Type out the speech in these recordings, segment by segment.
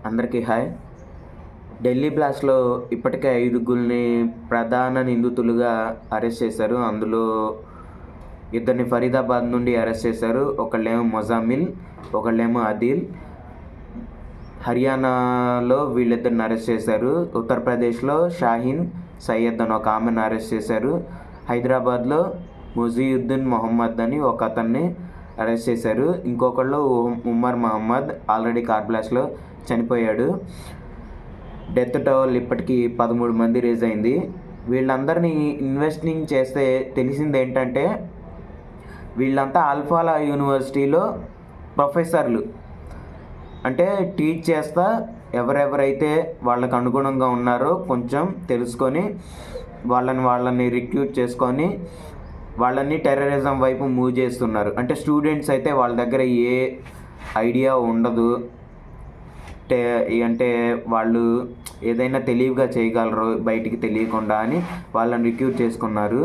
అందరికీ హాయ్. ఢిల్లీ బ్లాస్ట్‌లో ఇప్పటికే ఐదుగురిని ప్రధాన నిందితులుగా అరెస్ట్ చేశారు. అందులో ఇద్దరిని ఫరీదాబాద్ నుండి అరెస్ట్ చేశారు. ఒకళ్ళేమో మొజామిల్, ఒకళ్ళేమో అదిల్. హర్యానాలో వీళ్ళిద్దరిని అరెస్ట్ చేశారు. ఉత్తరప్రదేశ్లో షాహీన్ సయ్యద్ అని ఒక ఆమెను అరెస్ట్ చేశారు. హైదరాబాద్లో ముజీయుద్దీన్ మొహమ్మద్ అని ఒక అతన్ని అరెస్ట్ చేశారు. ఇంకొకళ్ళు ఉమర్ మహమ్మద్ ఆల్రెడీ కార్ బ్లాస్ట్లో చనిపోయాడు. డెత్ టోల్ ఇప్పటికీ 13 మంది రేజ్ అయింది. వీళ్ళందరినీ ఇన్వెస్టింగ్ చేస్తే తెలిసింది ఏంటంటే వీళ్ళంతా అల్ఫాలా యూనివర్సిటీలో ప్రొఫెసర్లు. అంటే టీచ్ చేస్తా ఎవరెవరైతే వాళ్ళకు అనుగుణంగా ఉన్నారో కొంచెం తెలుసుకొని వాళ్ళని రిక్రూట్ చేసుకొని వాళ్ళని టెర్రరిజం వైపు మూవ్ చేస్తున్నారు. అంటే స్టూడెంట్స్ అయితే వాళ్ళ దగ్గర ఏ ఐడియా ఉండదు. అంటే వాళ్ళు ఏదైనా తెలివిగా చేయగలరు బయటికి తెలియకుండా అని వాళ్ళని రిక్రూట్ చేసుకున్నారు.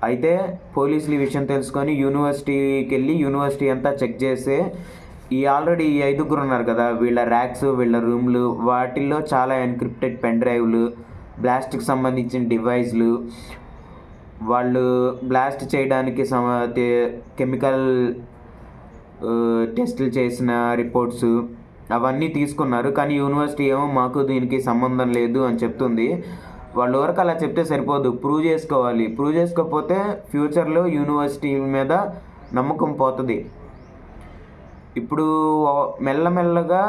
అయితే పోలీసులు ఈ విషయం తెలుసుకొని యూనివర్సిటీకి వెళ్ళి యూనివర్సిటీ అంతా చెక్ చేస్తే ఆల్రెడీ ఈ ఐదుగురు ఉన్నారు కదా, వీళ్ళ ర్యాక్స్, వీళ్ళ రూమ్లు, వాటిల్లో చాలా ఎన్క్రిప్టెడ్ పెన్ డ్రైవ్లు, బ్లాస్ట్కి సంబంధించిన డివైస్లు, వాళ్ళు బ్లాస్ట్ చేయడానికి కెమికల్ టెస్టులు చేసిన రిపోర్ట్స్ అవన్నీ తీసుకున్నారు. కానీ యూనివర్సిటీ ఏమో మాకు దీనికి సంబంధం లేదు అని చెప్తుంది. వాళ్ళ వరకు అలా చెప్తే సరిపోదు, ప్రూవ్ చేసుకోవాలి. ప్రూవ్ చేసుకోకపోతే ఫ్యూచర్లో యూనివర్సిటీ మీద నమ్మకం పోతుంది. ఇప్పుడు మెల్లమెల్లగా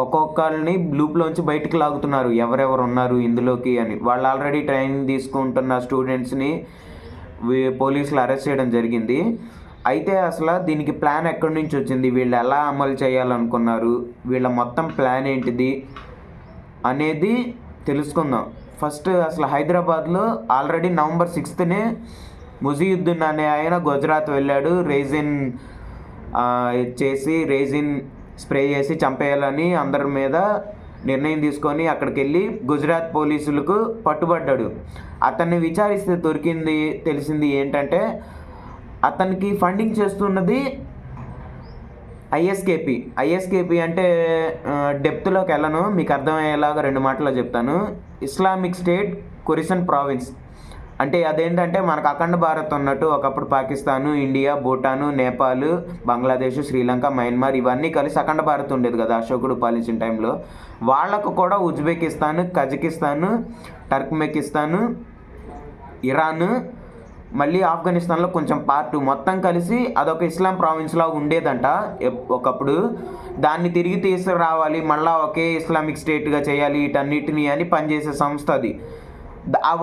ఒక్కొక్కరిని లూప్లోంచి బయటికి లాగుతున్నారు, ఎవరెవరు ఉన్నారు ఇందులోకి అని. వాళ్ళు ఆల్రెడీ ట్రైనింగ్ తీసుకుంటున్న స్టూడెంట్స్ని పోలీసులు అరెస్ట్ చేయడం జరిగింది. అయితే అసలు దీనికి ప్లాన్ ఎక్కడి నుంచి వచ్చింది, వీళ్ళు ఎలా అమలు చేయాలనుకున్నారు, వీళ్ళ మొత్తం ప్లాన్ ఏంటిది అనేది తెలుసుకుందాం. ఫస్ట్ అసలు హైదరాబాద్లో ఆల్రెడీ నవంబర్ 6నే ముజీయుద్దీన్ అనే ఆయన గుజరాత్ వెళ్ళాడు. రేజిన్ స్ప్రే చేసి చంపేయాలని అందరి మీద నిర్ణయం తీసుకొని అక్కడికి వెళ్ళి గుజరాత్ పోలీసులకు పట్టుబడ్డాడు. అతన్ని విచారిస్తే తెలిసింది ఏంటంటే అతనికి ఫండింగ్ చేస్తున్నది ఐఎస్కేపీ అంటే డెప్త్లోకి వెళ్ళను, మీకు అర్థమయ్యేలాగా 2 మాటల్లో చెప్తాను. ఇస్లామిక్ స్టేట్ ఖురాసన్ ప్రావిన్స్ అంటే అదేంటంటే మనకు అఖండ భారత్ ఉన్నట్టు ఒకప్పుడు పాకిస్తాను, ఇండియా, భూటాను, నేపాల్, బంగ్లాదేశ్, శ్రీలంక, మయన్మార్ ఇవన్నీ కలిసి అఖండ భారత్ ఉండేది కదా అశోకుడు పాలించిన టైంలో. వాళ్ళకు కూడా ఉజ్బెకిస్తాను, కజకిస్తాను, టర్క్మెకిస్తాను, ఇరాన్, మళ్ళీ ఆఫ్ఘనిస్తాన్లో కొంచెం పార్ట్ మొత్తం కలిసి అదొక ఇస్లాం ప్రావిన్స్లా ఉండేదంట ఒకప్పుడు. దాన్ని తిరిగి తీసుకురావాలి, మళ్ళీ ఒకే ఇస్లామిక్ స్టేట్గా చేయాలి, వీటన్నిటిని అని పనిచేసే సంస్థ అది.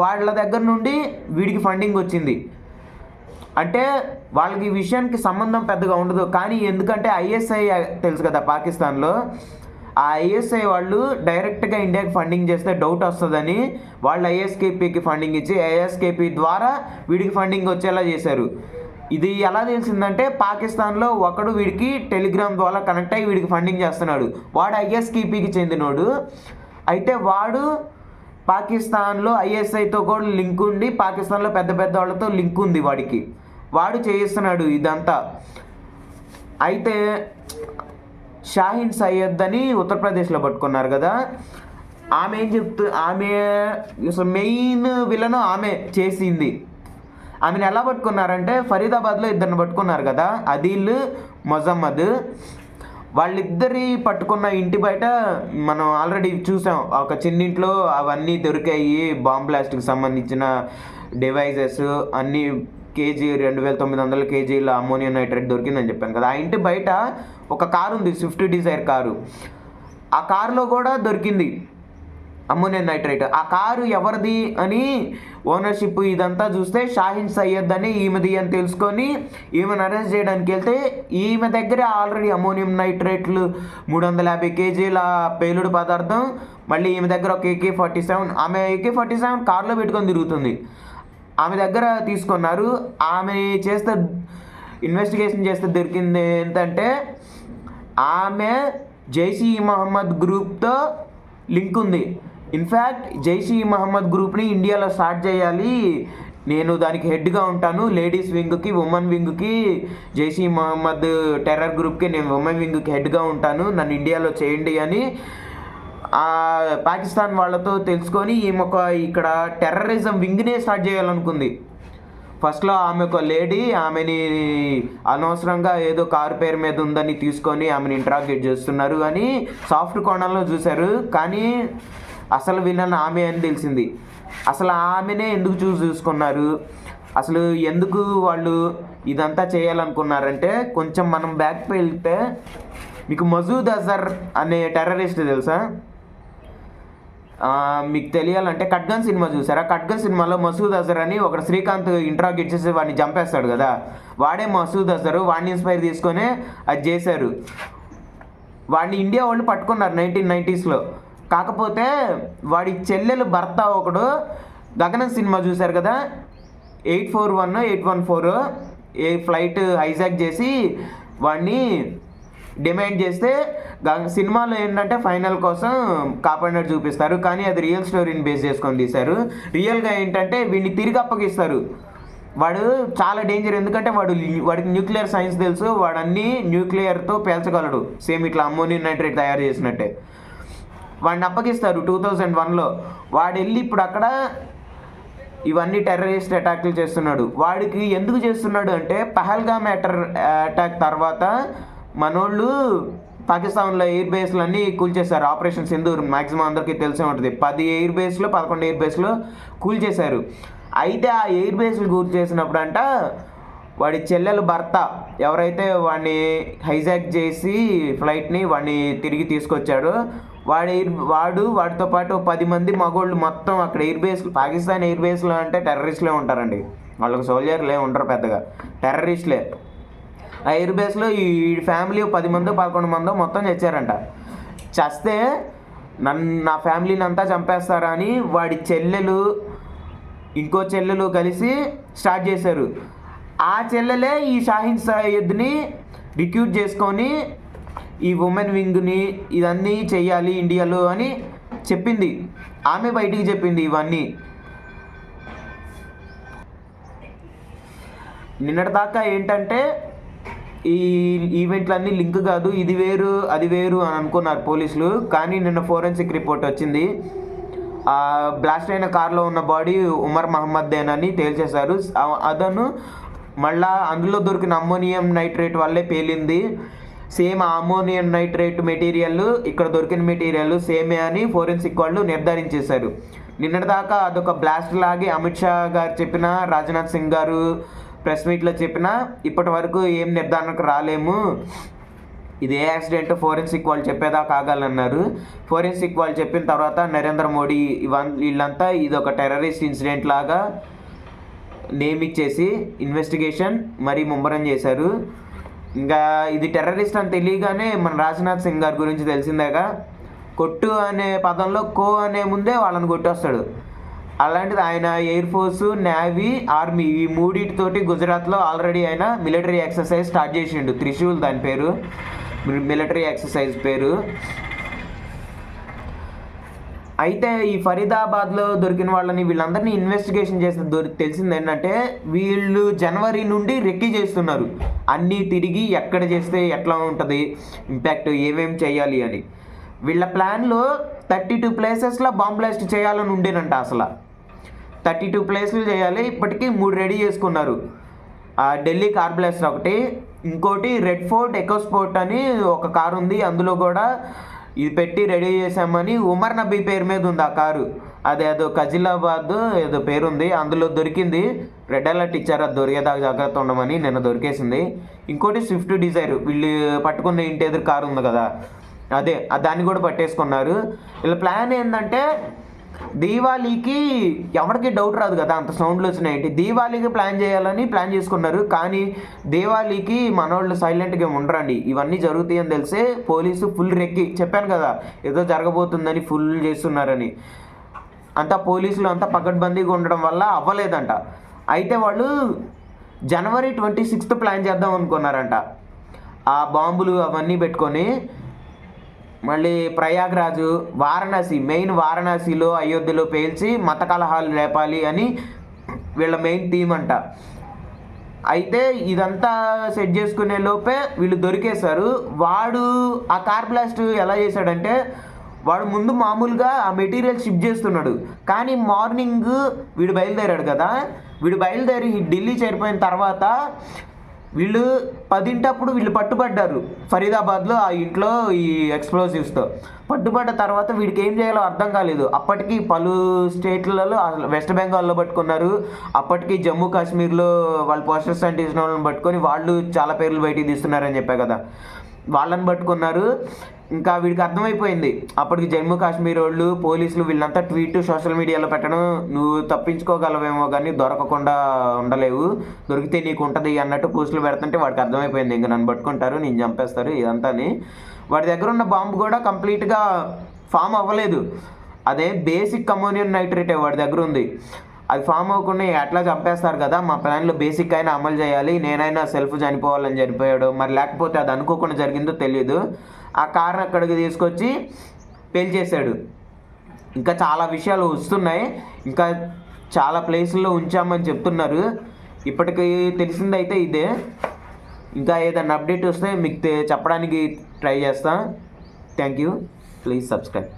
వాళ్ళ దగ్గర నుండి వీడికి ఫండింగ్ వచ్చింది. అంటే వాళ్ళకి ఈ విషయానికి సంబంధం పెద్దగా ఉండదు. కానీ ఎందుకంటే ఐఎస్ఐ తెలుసు కదా పాకిస్తాన్లో, ఆ ఐఎస్ఐ వాళ్ళు డైరెక్ట్గా ఇండియాకి ఫండింగ్ చేస్తే డౌట్ వస్తుందని వాళ్ళు ఐఎస్కేపీకి ఫండింగ్ ఇచ్చి ఐఎస్కేపీ ద్వారా వీడికి ఫండింగ్ వచ్చేలా చేశారు. ఇది ఎలా తెలిసిందంటే పాకిస్తాన్లో ఒకడు వీడికి టెలిగ్రామ్ ద్వారా కనెక్ట్ అయ్యి వీడికి ఫండింగ్ చేస్తున్నాడు. వాడు ఐఎస్కేపీకి చెందినోడు. అయితే వాడు పాకిస్తాన్లో ఐఎస్ఐతో కూడా లింక్ ఉండి పాకిస్తాన్లో పెద్ద పెద్ద వాళ్ళతో లింక్ ఉంది వాడికి. వాడు చేయిస్తున్నాడు ఇదంతా. అయితే షాహీన్ సయ్యద్ అని ఉత్తరప్రదేశ్లో పట్టుకున్నారు కదా, ఆమె మెయిన్ విలను ఆమె చేసింది. ఆమెను ఎలా పట్టుకున్నారంటే ఫరీదాబాద్లో ఇద్దరిని పట్టుకున్నారు కదా, అదిల్, మొజమ్మద్. వాళ్ళిద్దరి పట్టుకున్న ఇంటి బయట మనం ఆల్రెడీ చూసాం, ఒక చిన్నింట్లో అవన్నీ దొరికాయి, బాంబ్ బ్లాస్ట్కి సంబంధించిన డివైజెస్ అన్నీ, 2900 కేజీల అమ్మోనియం నైట్రేట్ దొరికిందని చెప్పాను కదా. ఆ ఇంటి బయట ఒక కారు ఉంది, స్విఫ్ట్ డిజైర్ కారు. ఆ కారులో కూడా దొరికింది అమ్మోనియం నైట్రేట్. ఆ కారు ఎవరిది అని ఓనర్షిప్ ఇదంతా చూస్తే షాహీన్ సయ్యద్ అని ఈమెది అని తెలుసుకొని ఈమెను అరెస్ట్ చేయడానికి వెళ్తే ఈమె దగ్గర ఆల్రెడీ అమ్మోనియం నైట్రేట్లు 350 కేజీల పేలుడు పదార్థం, మళ్ళీ ఈమె దగ్గర ఒక AK-47, ఆమె AK-47 కారులో పెట్టుకొని తిరుగుతుంది. ఆమె దగ్గర తీసుకున్నారు. ఆమె ఇన్వెస్టిగేషన్ చేస్తే దొరికింది ఏంటంటే ఆమె జైష్ ఈ మహమ్మద్ గ్రూప్తో లింక్ ఉంది. ఇన్ఫ్యాక్ట్ జైష్ ఈ మహమ్మద్ గ్రూప్ని ఇండియాలో స్టార్ట్ చేయాలి, నేను దానికి హెడ్గా ఉంటాను, లేడీస్ వింగ్కి, ఉమెన్ వింగ్కి, జైష్ ఈ మహమ్మద్ టెర్రర్ గ్రూప్కి నేను ఉమెన్ వింగ్కి హెడ్గా ఉంటాను, నన్ను ఇండియాలో చేయండి అని పాకిస్తాన్ వాళ్ళతో తెలుసుకొని ఈమె ఇక్కడ టెర్రరిజం వింగ్నే స్టార్ట్ చేయాలనుకుంది. ఫస్ట్లో ఆమె ఒక లేడీ, ఆమెని అనవసరంగా ఏదో కారు పేరు మీద ఉందని తీసుకొని ఆమెను ఇంట్రాగేట్ చేస్తున్నారు అని సాఫ్ట్ కోణంలో చూశారు. కానీ అసలు విలన్ ఆమె అని తెలిసింది. అసలు ఆమెనే ఎందుకు చూసుకున్నారు, అసలు ఎందుకు వాళ్ళు ఇదంతా చేయాలనుకున్నారంటే, కొంచెం మనం బ్యాక్ వెళ్తే మీకు మసూద్ అజర్ అనే టెర్రరిస్ట్ తెలుసా? మీకు తెలియాలంటే ఖడ్గన్ సినిమా చూసారా? ఖడ్గన్ సినిమాలో మసూద్ అజర్ అని ఒక శ్రీకాంత్ ఇంట్రాగేట్ చేసి వాడిని చంపేస్తాడు కదా, వాడే మసూద్ అజర్. వాడిని ఇన్స్పైర్ తీసుకొని అది చేశారు. వాడిని ఇండియా వాళ్ళు పట్టుకున్నారు 1990s. కాకపోతే వాడి చెల్లెలు భర్త ఒకడు గగనం సినిమా చూశారు కదా, 841 814 ఏ ఫ్లైట్ హైజాక్ చేసి వాడిని డిమాండ్ చేస్తే సినిమాలో ఏంటంటే ఫైనల్ కోసం కాపాడినట్టు చూపిస్తారు, కానీ అది రియల్ స్టోరీని బేస్ చేసుకొని తీశారు. రియల్గా ఏంటంటే వీడిని తిరిగి అప్పగిస్తారు. వాడు చాలా డేంజర్, ఎందుకంటే వాడికి న్యూక్లియర్ సైన్స్ తెలుసు, వాడన్నీ న్యూక్లియర్తో పేల్చగలడు, సేమ్ ఇట్లా అమ్మోనియం నైట్రేట్ తయారు చేసినట్టే. వాడిని అప్పగిస్తారు 2001లో. వాడు వెళ్ళి ఇప్పుడు అక్కడ ఇవన్నీ టెర్రరిస్ట్ అటాక్లు చేస్తున్నాడు. వాడికి ఎందుకు చేస్తున్నాడు అంటే, పహల్గామ్ అటాక్ తర్వాత మనోళ్ళు పాకిస్తాన్లో ఎయిర్ బేస్లు అన్నీ కూల్చేశారు. ఆపరేషన్ సింధూర్ మ్యాక్సిమం అందరికీ తెలిసే ఉంటుంది. 10 ఎయిర్ బేస్లో 11 ఎయిర్ బేస్లో కూల్చేశారు. అయితే ఆ ఎయిర్ బేస్లు కూల్చేసినప్పుడు అంట వాడి చెల్లెలు భర్త ఎవరైతే వాడిని హైజాక్ చేసి ఫ్లైట్ని వాడిని తిరిగి తీసుకొచ్చాడో వాడితో పాటు 10 మంది మగోళ్ళు మొత్తం అక్కడ ఎయిర్ బేస్, పాకిస్తాన్ ఎయిర్ బేస్లో అంటే టెర్రరిస్టులే ఉంటారండి, వాళ్ళకి సోల్జర్లే ఉండరు, పెద్దగా టెర్రరిస్టులే. ఆ ఎయిర్ బేస్లో ఈ ఫ్యామిలీ 10 మందో 11 మందో మొత్తం చచ్చారంట. చస్తే నా ఫ్యామిలీని అంతా చంపేస్తారా అని వాడి చెల్లెలు ఇంకో చెల్లెలు కలిసి స్టార్ట్ చేశారు. ఆ చెల్లెలే ఈ షాహీన్ సయ్యద్ని రిక్రూట్ చేసుకొని ఈ ఉమెన్ వింగ్ని ఇదన్నీ చెయ్యాలి ఇండియాలో అని చెప్పింది. ఆమె బయటికి చెప్పింది ఇవన్నీ. నిన్నటిదాకా ఏంటంటే ఈ ఈవెంట్లన్నీ లింక్ కాదు, ఇది వేరు అది వేరు అని అనుకున్నారు పోలీసులు. కానీ నిన్న ఫోరెన్సిక్ రిపోర్ట్ వచ్చింది. బ్లాస్ట్ అయిన కార్లో ఉన్న బాడీ ఉమర్ మహమ్మద్దేనని తేల్చేశారు. అదను మళ్ళా అందులో దొరికిన అమ్మోనియం నైట్రేట్ వల్లే పేలింది. సేమ్ అమ్మోనియం నైట్రేట్ మెటీరియల్ ఇక్కడ దొరికిన మెటీరియల్ సేమే అని ఫోరెన్సిక్ వాళ్ళు నిర్ధారించేశారు. నిన్నటిదాకా అదొక బ్లాస్ట్ లాగే అమిత్ షా గారు చెప్పిన, రాజ్నాథ్ సింగ్ గారు ప్రెస్ మీట్లో చెప్పినా ఇప్పటి వరకు ఏం నిర్ధారణకు రాలేము, ఇది ఏ యాక్సిడెంట్ ఫోరెన్సిక్ వాళ్ళు చెప్పేదాకా ఆగాలన్నారు. ఫోరెన్సిక్ వాళ్ళు చెప్పిన తర్వాత నరేంద్ర మోడీ వీళ్ళంతా ఇది ఒక టెర్రరిస్ట్ ఇన్సిడెంట్ లాగా నేమ్ ఇచ్చేసి ఇన్వెస్టిగేషన్ మరీ ముమ్మరం చేశారు. ఇంకా ఇది టెర్రరిస్ట్ అని తెలియగానే మన రాజ్నాథ్ సింగ్ గారి గురించి తెలిసిందేగా, కొట్టు అనే పదంలో కో అనే ముందే వాళ్ళని కొట్టేస్తాడు. అలాంటిది ఆయన ఎయిర్ ఫోర్సు, నేవీ, ఆర్మీ ఈ మూడింటితోటి గుజరాత్లో ఆల్రెడీ ఆయన మిలిటరీ ఎక్సర్సైజ్ స్టార్ట్ చేసిండు. త్రిశూల్ దాని పేరు, మిలిటరీ ఎక్సర్సైజ్ పేరు. అయితే ఈ ఫరీదాబాద్లో దొరికిన వాళ్ళని వీళ్ళందరినీ ఇన్వెస్టిగేషన్ చేసిన తెలిసింది ఏంటంటే, వీళ్ళు జనవరి నుండి రెక్కీ చేస్తున్నారు అన్నీ తిరిగి ఎక్కడ చేస్తే ఎట్లా ఉంటుంది ఇంపాక్ట్, ఏమేమి చేయాలి అని. వీళ్ళ ప్లాన్లో 32 ప్లేసెస్లో బాంబ్ బ్లాస్ట్ చేయాలని ఉండేనంట. అసలు 32 ప్లేసులు చేయాలి. ఇప్పటికీ 3 రెడీ చేసుకున్నారు. ఢిల్లీ కార్ బ్లాస్ట్ ఒకటి, ఇంకోటి రెడ్ ఫోర్ట్ ఎకోస్పోర్ట్ అని ఒక కారు ఉంది, అందులో కూడా ఇది పెట్టి రెడీ చేసామని. ఉమర్ నబీ పేరు మీద ఉంది ఆ కారు, అదేదో ఖజిలాబాద్ ఏదో పేరుంది, అందులో దొరికింది. రెడ్ అలర్ట్ ఇచ్చారు అది దొరికేదాకా జాగ్రత్త ఉండమని, నిన్న దొరికేసింది. ఇంకోటి స్విఫ్ట్ డిజైర్, వీళ్ళు పట్టుకున్న ఇంటి ఎదురు కారు ఉంది కదా అదే, దాన్ని కూడా పట్టేసుకున్నారు. వీళ్ళ ప్లాన్ ఏంటంటే, దీవాళీకి ఎవరికి డౌట్ రాదు కదా అంత సౌండ్లు వచ్చినాయి, దీవాళీకి ప్లాన్ చేయాలని ప్లాన్ చేసుకున్నారు. కానీ దీవాళీకి మనోళ్ళు సైలెంట్గా ఉండరండి, ఇవన్నీ జరుగుతాయని తెలిసే పోలీసు ఫుల్ రెక్కి, చెప్పాను కదా ఏదో జరగబోతుందని ఫుల్ చేస్తున్నారని. అంతా పోలీసులు అంతా పకడ్బందీగా ఉండడం వల్ల అవ్వలేదంట. అయితే వాళ్ళు జనవరి 26th ప్లాన్ చేద్దాం అనుకున్నారంట. ఆ బాంబులు అవన్నీ పెట్టుకొని మళ్ళీ ప్రయాగ్రాజు, వారణాసి, మెయిన్ వారణాసిలో అయోధ్యలో పేల్చి మత కలహాలు రేపాలి అని వీళ్ళ మెయిన్ థీమ్ అంట. అయితే ఇదంతా సెట్ చేసుకునే లోపే వీళ్ళు దొరికేశారు. వాడు ఆ కార్ బ్లాస్ట్ ఎలా చేశాడంటే, వాడు ముందు మామూలుగా ఆ మెటీరియల్ షిప్ చేస్తున్నాడు, కానీ మార్నింగ్ వీడు బయలుదేరాడు కదా, వీడు బయలుదేరి ఢిల్లీ చేరిపోయిన తర్వాత వీళ్ళు 10 వీళ్ళు పట్టుబడ్డారు ఫరీదాబాద్లో ఆ ఇంట్లో ఈ ఎక్స్ప్లోజివ్స్తో. పట్టుబడ్డ తర్వాత వీడికి ఏం చేయాలో అర్థం కాలేదు. అప్పటికి పలు స్టేట్లలో వెస్ట్ బెంగాల్లో పట్టుకున్నారు, అప్పటికి జమ్మూ కాశ్మీర్లో వాళ్ళు పోస్టర్స్ అంటించిన వాళ్ళని పట్టుకొని వాళ్ళు చాలా పేర్లు బయటికి తీస్తున్నారని చెప్పా కదా, వాళ్ళని పట్టుకున్నారు. ఇంకా వీడికి అర్థమైపోయింది అప్పటికి జమ్మూ కాశ్మీర్ వాళ్ళు పోలీసులు వీళ్ళంతా ట్వీట్ సోషల్ మీడియాలో పెట్టడం, నువ్వు తప్పించుకోగలవేమో కానీ దొరకకుండా ఉండలేవు, దొరికితే నీకు ఉంటుంది అన్నట్టు పోస్టులు పెడుతుంటే వాడికి అర్థమైపోయింది ఇంక నన్ను పట్టుకుంటారు, నేను చంపేస్తారు ఇదంతా అని. వాడి దగ్గర ఉన్న బాంబు కూడా కంప్లీట్గా ఫామ్ అవ్వలేదు, అదే బేసిక్ అమోనియం నైట్రేటే వాడి దగ్గర ఉంది. అది ఫామ్ అవ్వకుండా ఎట్లా చంపేస్తారు కదా, మా ప్లాన్లో బేసిక్ అయినా అమలు చేయాలి, నేనైనా సెల్ఫ్ చనిపోవాలని చనిపోయాడు, మరి లేకపోతే అది అనుకోకుండా జరిగిందో తెలియదు. ఆ కార్ అక్కడికి తీసుకొచ్చి పేల్చేశాడు. ఇంకా చాలా విషయాలు వస్తున్నాయి, ఇంకా చాలా ప్లేసుల్లో ఉంచామని చెప్తున్నారు. ఇప్పటికి తెలిసిందైతే ఇదే. ఇంకా ఏదైనా అప్డేట్ వస్తే మీకు చెప్పడానికి ట్రై చేస్తాను. Thank you, please subscribe.